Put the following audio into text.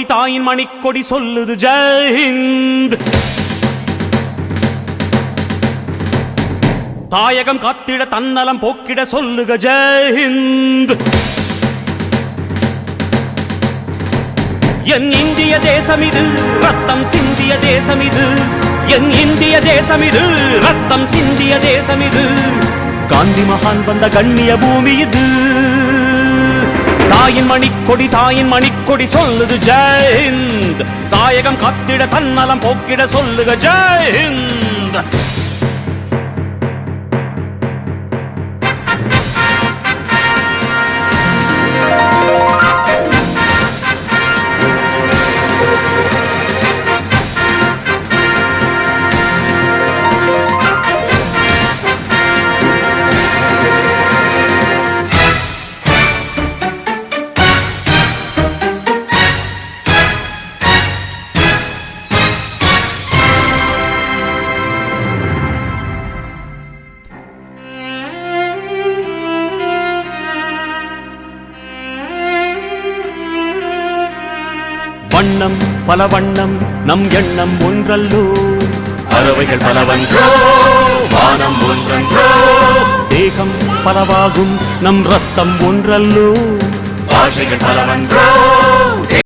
தாயின் மணிக்கொடி சொல்லுது ஜெய் ஹிந்த். தாயகம் காத்திட தன்னலம் போக்கிட சொல்லுக ஜெய் ஹிந்த். என் இந்திய தேசம் இது ரத்தம் சிந்திய தேசம் இது. என் இந்திய தேசம் இது ரத்தம் சிந்திய தேசம் இது. காந்தி மகான் வந்த கண்ணிய பூமி இது. தாயின் மணிக்கொடி சொல்லுது ஜெய் ஹிந்த். தாயகம் காத்திட தன்னலம் போக்கிட சொல்லுக ஜெய் ஹிந்த். வண்ணம் பல வண்ணம் நம் எண்ணம் ஒன்றல்லோ. பறவைகள் பலவன்றோ வானம் ஒன்றன்றோ. தேகம் பலவாகும் நம் ரத்தம் ஒன்றல்லோ. பாஷைகள் பலவன்றோ